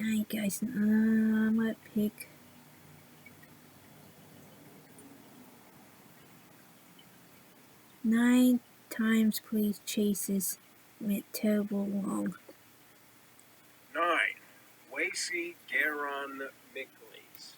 Alright guys, I'm gonna pick 9 times police chases went terrible wrong. 9. Wacy Garon Mickles.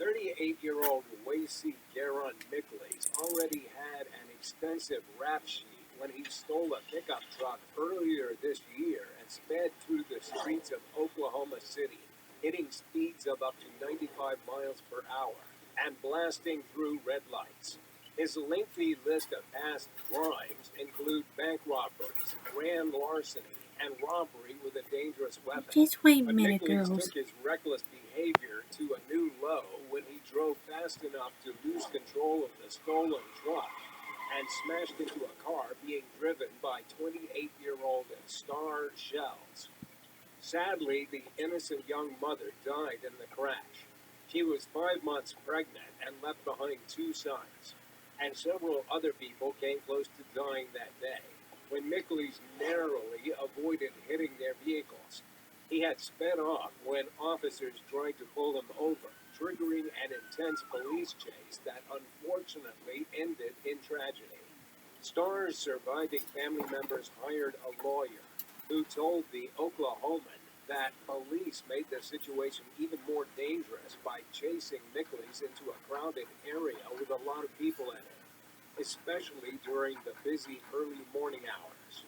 38-year-old Wacy Garon Mickles already had an extensive rap sheet when he stole a pickup truck earlier this year and sped through the streets of Oklahoma City, hitting speeds of up to 95 miles per hour and blasting through red lights. His lengthy list of past crimes include bank robberies, grand larceny, and robbery with a dangerous weapon. Just wait a But minute, Nicholas girls. took his reckless behavior to a new low when he drove fast enough to lose control of the stolen truck and smashed into a car being driven by 28-year-old Star Shells. Sadly, the innocent young mother died in the crash. She was 5 months pregnant and left behind 2 sons, and several other people came close to dying that day when Mickles narrowly avoided hitting their vehicles. He had sped off when officers tried to pull him over, triggering an intense police chase that unfortunately ended in tragedy. Star's surviving family members hired a lawyer who told the Oklahoman that police made the situation even more dangerous by chasing Mickles into a crowded area with a lot of people in it, especially during the busy early morning hours.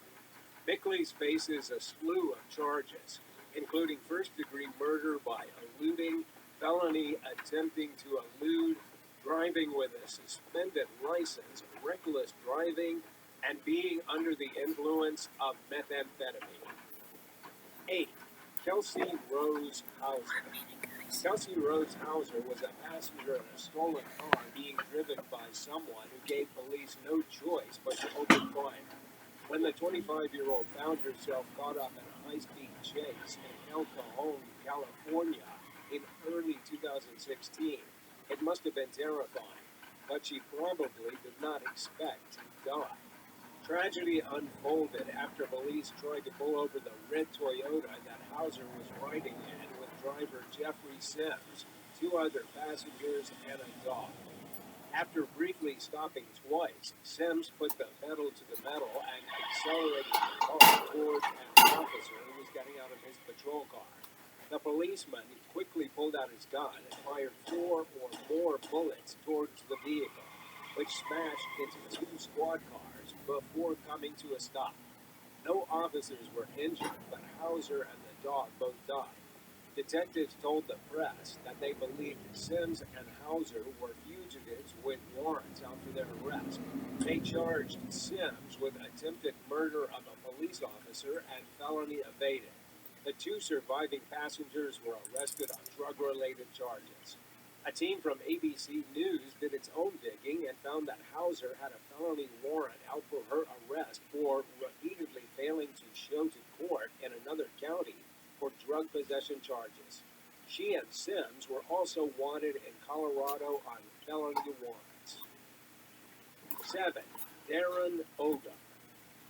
Mickles faces a slew of charges, including first-degree murder by eluding, felony attempting to elude, driving with a suspended license, reckless driving, and being under the influence of methamphetamine. 8. Kelsey Rose Hauser. Kelsey Rose Hauser was a passenger in a stolen car being driven by someone who gave police no choice but to open fire. When the 25-year-old found herself caught up in a high-speed chase in El Cajon, California in early 2016, it must have been terrifying, but she probably did not expect to die. Tragedy unfolded after police tried to pull over the red Toyota that Hauser was riding in with driver Jeffrey Sims, 2 other passengers, and a dog. After briefly stopping twice, Sims put the pedal to the metal and accelerated the car toward an officer who was getting out of his patrol car. The policeman quickly pulled out his gun and fired 4 or more bullets towards the vehicle, which smashed into 2 squad cars before coming to a stop. No officers were injured, but Hauser and the dog both died. Detectives told the press that they believed Sims and Hauser were fugitives with warrants out for their arrest. They charged Sims with attempted murder of a police officer and felony evading. The 2 surviving passengers were arrested on drug-related charges. A team from ABC News did its own digging and found that Hauser had a felony warrant out for her arrest for repeatedly failing to show to court in another county for drug possession charges. She and Sims were also wanted in Colorado on felony warrants. 7. Darren Oga.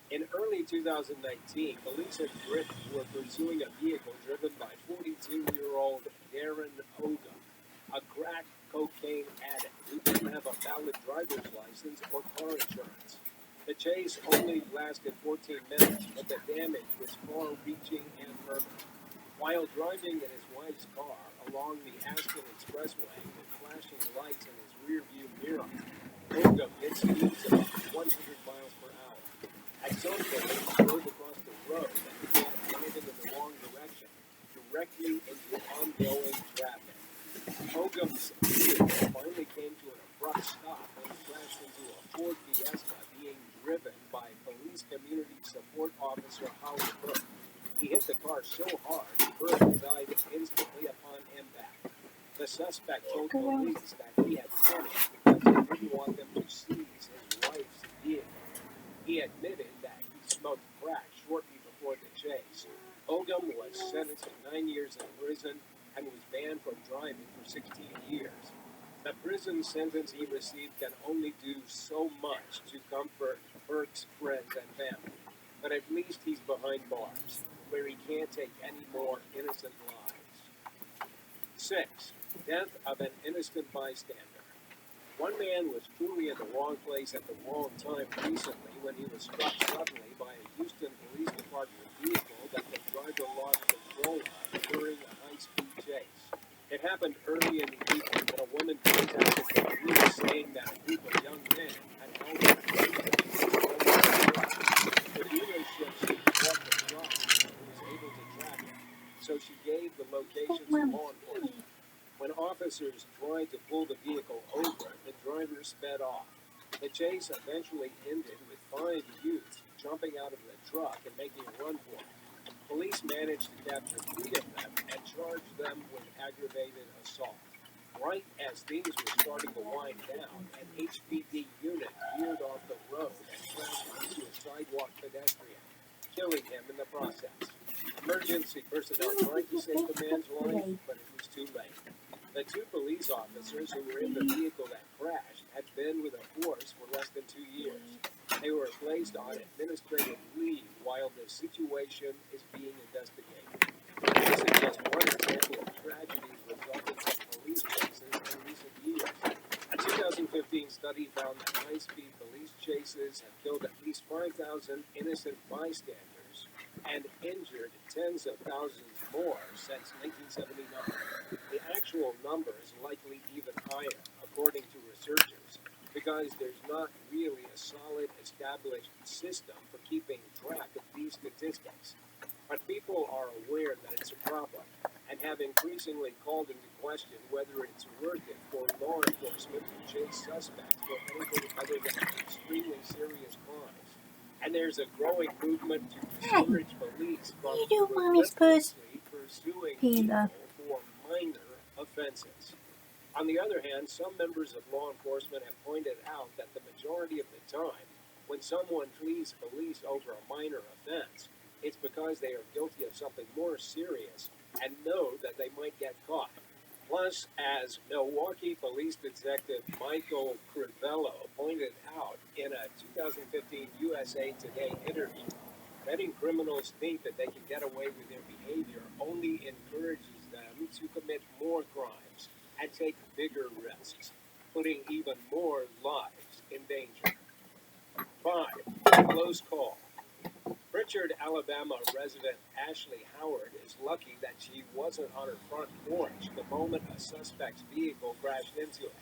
In early 2019, police in Britain were pursuing a vehicle driven by 42-year-old Darren Oga, a crack cocaine addict who didn't have a valid driver's license or car insurance. The chase only lasted 14 minutes, but the damage was far-reaching and permanent. While driving in his wife's car along the Aspen Expressway with flashing lights in his rearview mirror, Oga hit speeds of up to 100 miles per hour. At some point, he drove across the road and began driving in the wrong direction, directly into ongoing traffic. Ogam's vehicle finally came to an abrupt stop when he crashed into a Ford Fiesta being driven by police community support officer Howard Burke. He hit the car so hard, Burke died instantly upon impact. The suspect told police that he had panicked because he didn't want them to seize his wife's vehicle. He admitted that he smoked crack shortly before the chase. Ogum was sentenced to 9 years in prison and was banned from driving for 16 years. The prison sentence he received can only do so much to comfort Burke's friends and family. but at least he's behind bars, where he can't take any more innocent lives. 6. Death of an innocent bystander. One man was truly in the wrong place at the wrong time recently when he was struck suddenly by a Houston Police Department vehicle that the driver lost control of during a high-speed chase. It happened early in the evening when a woman contacted the police saying that a group of young men had held her the dealership she bought the truck was able to track it, so she gave the location to law enforcement. When officers tried to pull the vehicle over, the driver sped off. The chase eventually ended with 5 youths jumping out of the truck and making a run for it. Police managed to capture 3 of them and charged them with aggravated assault. Right as things were starting to wind down, an HPD unit veered off the road and crashed into a sidewalk pedestrian, killing him in the process. Emergency personnel tried to save the man's life, but it was too late. The 2 police officers who were in the vehicle that crashed had been with the force for less than 2 years. They were placed on administrative leave while the situation is being investigated. This is just one example of tragedies resulting from police chases in recent years. A 2015 study found that high-speed police chases have killed at least 5,000 innocent bystanders and injured tens of thousands more since 1979. The actual number is likely even higher, according to researchers, because there's not really a solid established system for keeping track of these statistics. But people are aware that it's a problem and have increasingly called into question whether it's worth it for law enforcement to chase suspects for anything other than extremely serious crimes. And there's a growing movement to discourage police from relentlessly pursuing people for minor offenses. On the other hand, some members of law enforcement have pointed out that the majority of the time, when someone flees police over a minor offense, it's because they are guilty of something more serious and know that they might get caught. Plus, as Milwaukee Police Detective Michael Crivello pointed out in a 2015 USA Today interview, letting criminals think that they can get away with their behavior only encourages them to commit more crimes and take bigger risks, putting even more lives in danger. 5. Close call. Pritchard, Alabama resident Ashley Howard is lucky that she wasn't on her front porch the moment a suspect's vehicle crashed into it,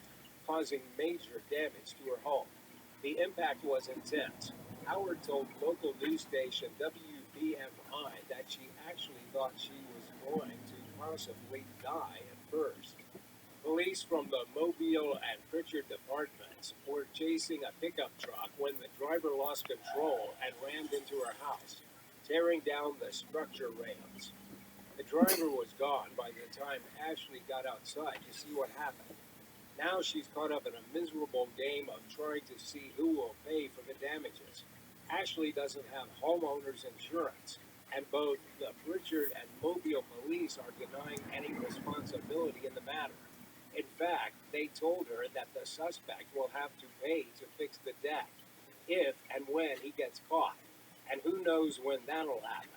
causing major damage to her home. The impact was intense. Howard told local news station WBMI that she actually thought she was going to possibly die at first. Police from the Mobile and Pritchard departments were chasing a pickup truck when the driver lost control and rammed into her house, tearing down the structure rails. The driver was gone by the time Ashley got outside to see what happened. Now she's caught up in a miserable game of trying to see who will pay for the damages. Ashley doesn't have homeowners insurance, and both the Pritchard and Mobile police are denying any responsibility in the matter. In fact, they told her that the suspect will have to pay to fix the deck if and when he gets caught, and who knows when that'll happen.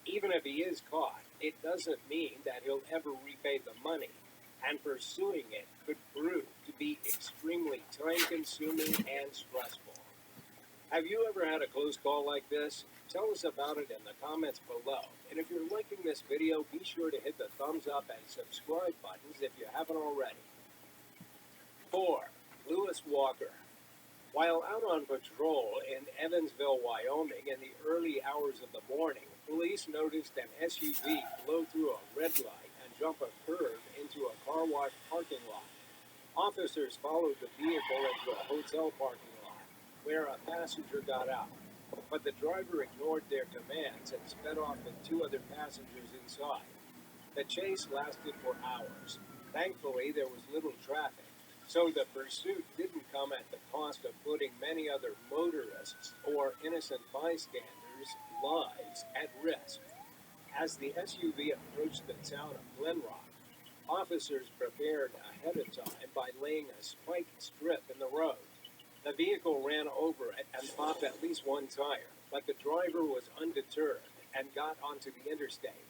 Even if he is caught, it doesn't mean that he'll ever repay the money, and pursuing it could prove to be extremely time-consuming and stressful. Have you ever had a close call like this? Tell us about it in the comments below. And if you're liking this video, be sure to hit the thumbs up and subscribe buttons if you haven't already. 4. Lewis Walker. While out on patrol in Evansville, Wyoming in the early hours of the morning, police noticed an SUV blow through a red light and jump a curve into a car wash parking lot. Officers followed the vehicle into a hotel parking lot, where a passenger got out. But the driver ignored their commands and sped off with 2 other passengers inside. The chase lasted for hours. Thankfully, there was little traffic, so the pursuit didn't come at the cost of putting many other motorists or innocent bystanders' lives at risk. As the SUV approached the town of Glen Rock, officers prepared ahead of time by laying a spike strip in the road. The vehicle ran over it and popped at least one tire, but the driver was undeterred and got onto the interstate.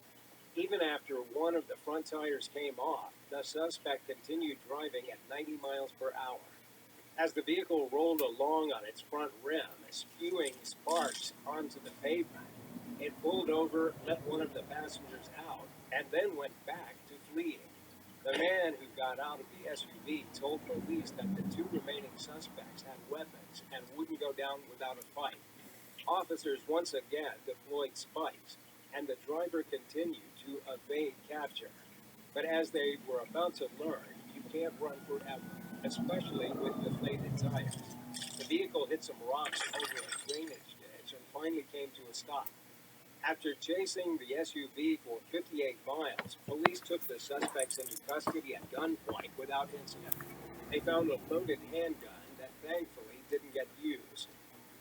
Even after one of the front tires came off, the suspect continued driving at 90 miles per hour. As the vehicle rolled along on its front rim, spewing sparks onto the pavement, it pulled over, let one of the passengers out, and then went back to fleeing. The man who got out of the SUV told police that the two remaining suspects had weapons and wouldn't go down without a fight. Officers once again deployed spikes, and the driver continued to evade capture. But as they were about to learn, you can't run forever, especially with deflated tires. The vehicle hit some rocks over a drainage ditch and finally came to a stop. After chasing the SUV for 58 miles, police took the suspects into custody at gunpoint without incident. They found a loaded handgun that thankfully didn't get used.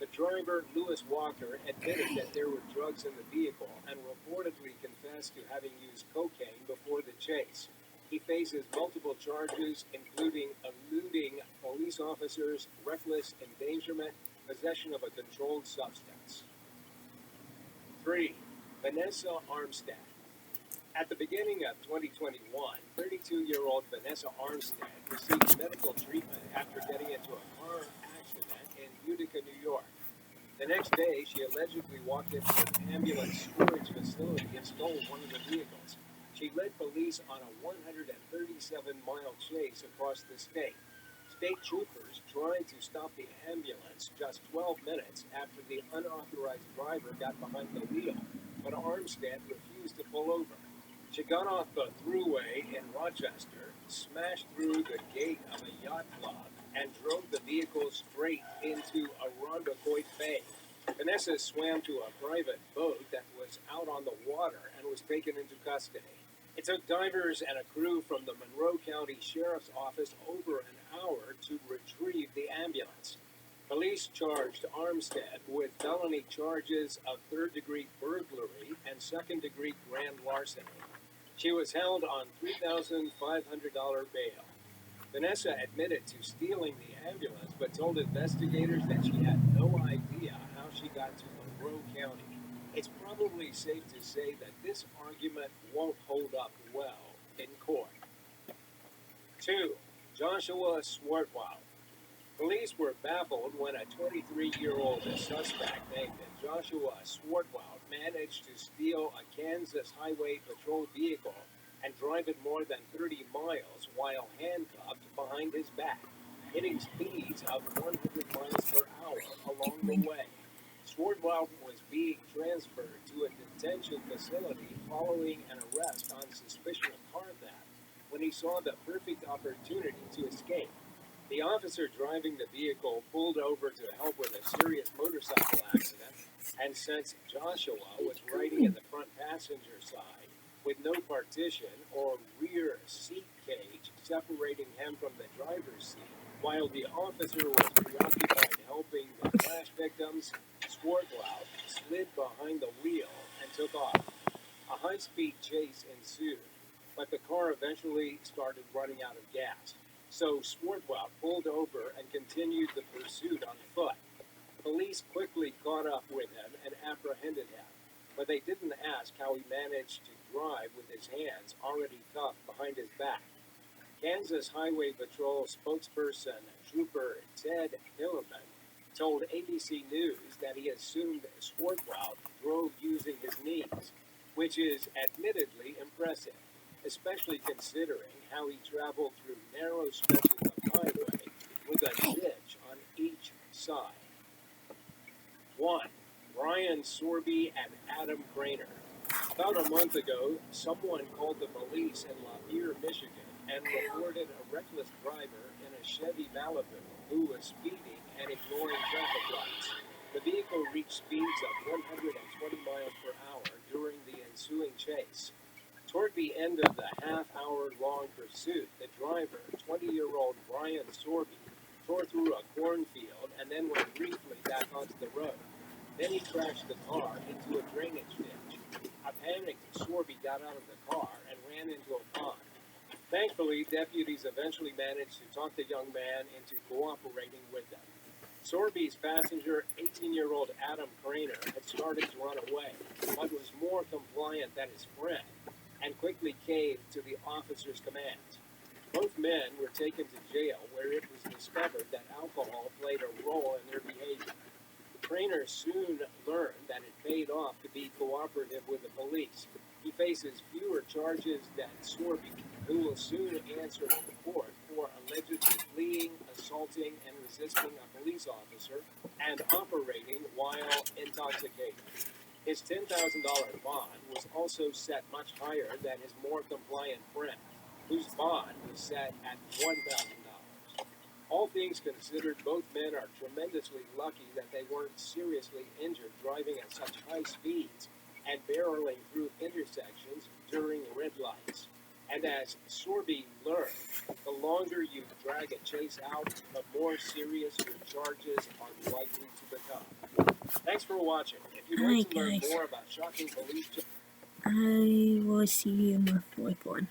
The driver, Lewis Walker, admitted that there were drugs in the vehicle and reportedly confessed to having used cocaine before the chase. He faces multiple charges, including eluding police officers, reckless endangerment, possession of a controlled substance. 3. Vanessa Armstead. At the beginning of 2021, 32-year-old Vanessa Armstead received medical treatment after getting into a car accident in Utica, New York. The next day, she allegedly walked into an ambulance storage facility and stole one of the vehicles. She led police on a 137-mile chase across the state. State troopers tried to stop the ambulance just 12 minutes after the unauthorized driver got behind the wheel, but Armstead refused to pull over. She got off the thruway in Rochester, smashed through the gate of a yacht club, and drove the vehicle straight into Irondequoit Bay. Vanessa swam to a private boat that was out on the water and was taken into custody. It took divers and a crew from the Monroe County Sheriff's Office over an hour to retrieve the ambulance. Police charged Armstead with felony charges of third-degree burglary and second-degree grand larceny. She was held on $3,500 bail. Vanessa admitted to stealing the ambulance, but told investigators that she had no idea how she got to Monroe County. It's probably safe to say that this argument won't hold up well in court. 2. Joshua Swartwout. Police were baffled when a 23-year-old suspect named Joshua Swartwout managed to steal a Kansas Highway Patrol vehicle and drive it more than 30 miles while handcuffed behind his back, hitting speeds of 100 miles per hour along the way. Swartwout was being transferred to a detention facility following an arrest on suspicion of car theft when he saw the perfect opportunity to escape. The officer driving the vehicle pulled over to help with a serious motorcycle accident, and since Joshua was riding in the front passenger side with no partition or rear seat cage separating him from the driver's seat, while the officer was preoccupied helping the crash victims, Swartwout slid behind the wheel and took off. A high-speed chase ensued, but the car eventually started running out of gas. So Swartwout pulled over and continued the pursuit on foot. Police quickly caught up with him and apprehended him, but they didn't ask how he managed to drive with his hands already cuffed behind his back. Kansas Highway Patrol spokesperson Trooper Ted Hillerman told ABC News that he assumed Swartwout drove using his knees, which is admittedly impressive, especially considering how he traveled through narrow stretches of highway with a ditch on each side. 1. Brian Sorby and Adam Craner. About a month ago, someone called the police in Lapeer, Michigan, and reported a reckless driver in a Chevy Malibu who was speeding and ignoring traffic lights. The vehicle reached speeds of 120 miles per hour during the ensuing chase. Toward the end of the half-hour-long pursuit, the driver, 20-year-old Brian Sorby, tore through a cornfield and then went briefly back onto the road. Then he crashed the car into a drainage ditch. A panicked Sorby got out of the car and ran into a pond. Thankfully, deputies eventually managed to talk the young man into cooperating with them. Sorby's passenger, 18-year-old Adam Craner, had started to run away, but was more compliant than his friend and quickly caved to the officer's commands. Both men were taken to jail, where it was discovered that alcohol played a role in their behavior. Craner soon learned that it paid off to be cooperative with the police. He faces fewer charges than Sorby, who will soon answer in court for allegedly fleeing, assaulting, and resisting a police officer and operating while intoxicated. His $10,000 bond was also set much higher than his more compliant friend, whose bond was set at $1,000. All things considered, both men are tremendously lucky that they weren't seriously injured driving at such high speeds and barreling through intersections during red lights. And as Sorby learned, the longer you drag a chase out, the more serious your charges are likely to become. Thanks for watching. If you'd like to learn guys. more about shocking police... I will see you in my fourth one.